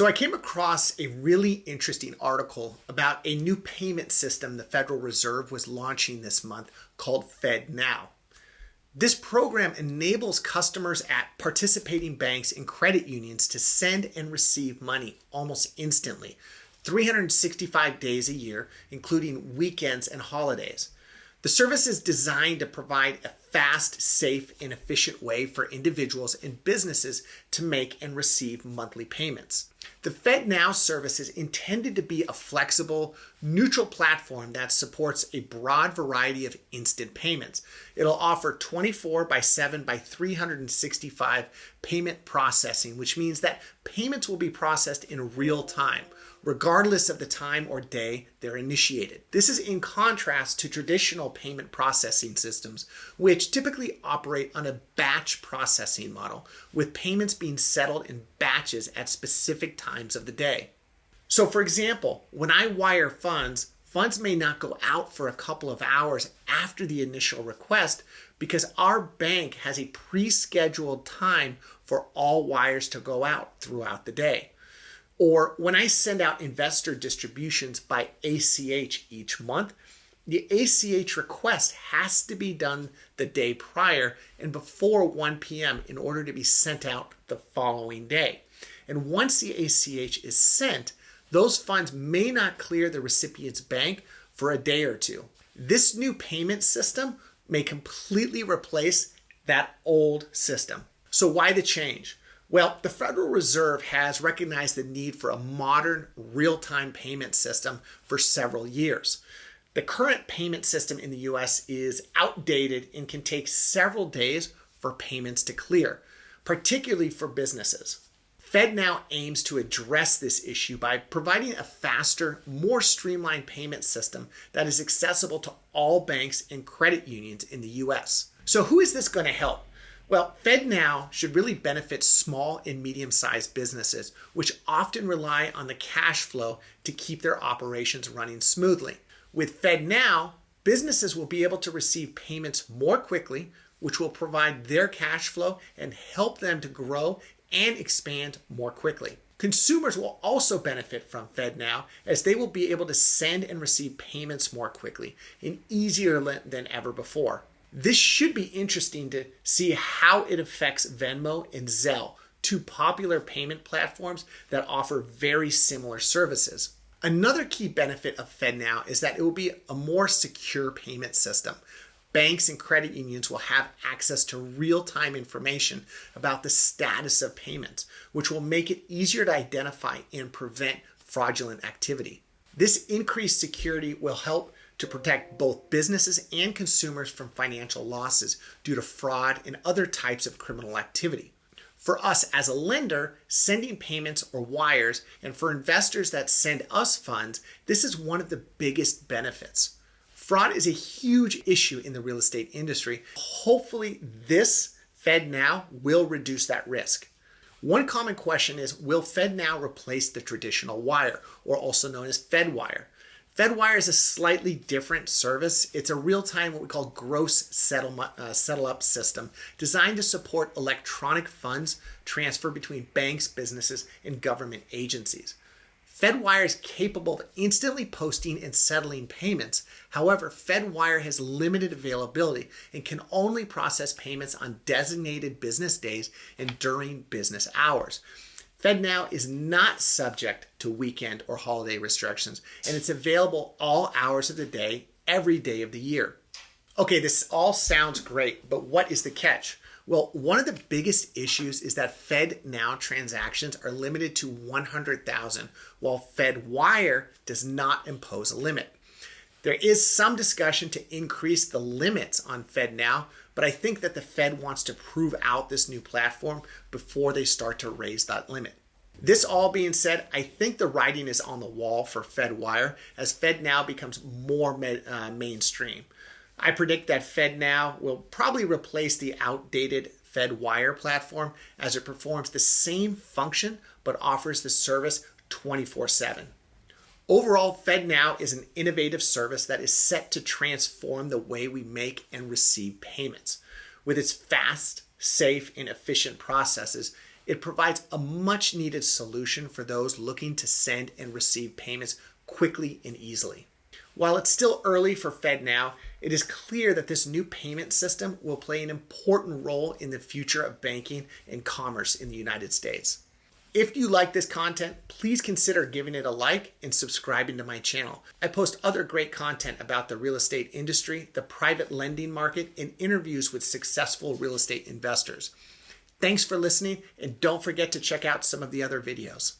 So I came across a really interesting article about a new payment system the Federal Reserve was launching this month called FedNow. This program enables customers at participating banks and credit unions to send and receive money almost instantly, 365 days a year, including weekends and holidays. The service is designed to provide a fast, safe, and efficient way for individuals and businesses to make and receive monthly payments. The FedNow service is intended to be a flexible, neutral platform that supports a broad variety of instant payments. It'll offer 24/7/365 payment processing, which means that payments will be processed in real time, regardless of the time or day they're initiated. This is in contrast to traditional payment processing systems, which typically operate on a batch processing model, with payments being settled in batches at specific times of the day. So for example, when I wire funds may not go out for a couple of hours after the initial request because our bank has a pre-scheduled time for all wires to go out throughout the day. Or when I send out investor distributions by ACH each month, the ACH request has to be done the day prior and before 1 p.m. in order to be sent out the following day. And once the ACH is sent, those funds may not clear the recipient's bank for a day or two. This new payment system may completely replace that old system. So why the change? Well, the Federal Reserve has recognized the need for a modern, real-time payment system for several years. The current payment system in the US is outdated and can take several days for payments to clear, particularly for businesses. FedNow aims to address this issue by providing a faster, more streamlined payment system that is accessible to all banks and credit unions in the US. So who is this going to help? Well, FedNow should really benefit small and medium-sized businesses, which often rely on the cash flow to keep their operations running smoothly. With FedNow, businesses will be able to receive payments more quickly, which will provide their cash flow and help them to grow and expand more quickly. Consumers will also benefit from FedNow as they will be able to send and receive payments more quickly and easier than ever before. This should be interesting to see how it affects Venmo and Zelle, two popular payment platforms that offer very similar services. Another key benefit of FedNow is that it will be a more secure payment system. Banks and credit unions will have access to real-time information about the status of payments, which will make it easier to identify and prevent fraudulent activity. This increased security will help to protect both businesses and consumers from financial losses due to fraud and other types of criminal activity. For us as a lender, sending payments or wires, and for investors that send us funds, this is one of the biggest benefits. Fraud is a huge issue in the real estate industry. Hopefully this FedNow will reduce that risk. One common question is, will FedNow replace the traditional wire, or also known as FedWire? FedWire is a slightly different service. It's a real-time, what we call gross settle-up system designed to support electronic funds transfer between banks, businesses, and government agencies. FedWire is capable of instantly posting and settling payments. However, FedWire has limited availability and can only process payments on designated business days and during business hours. FedNow is not subject to weekend or holiday restrictions, and it's available all hours of the day, every day of the year. Okay, this all sounds great, but what is the catch? Well, one of the biggest issues is that FedNow transactions are limited to 100,000, while FedWire does not impose a limit. There is some discussion to increase the limits on FedNow, but I think that the Fed wants to prove out this new platform before they start to raise that limit. This all being said, I think the writing is on the wall for FedWire as FedNow becomes more mainstream. I predict that FedNow will probably replace the outdated FedWire platform as it performs the same function but offers the service 24/7. Overall, FedNow is an innovative service that is set to transform the way we make and receive payments. With its fast, safe, and efficient processes, It provides a much needed solution for those looking to send and receive payments quickly and easily. While it's still early for FedNow, it is clear that this new payment system will play an important role in the future of banking and commerce in the United States. If you like this content, please consider giving it a like and subscribing to my channel. I post other great content about the real estate industry, the private lending market, and interviews with successful real estate investors. Thanks for listening, and don't forget to check out some of the other videos.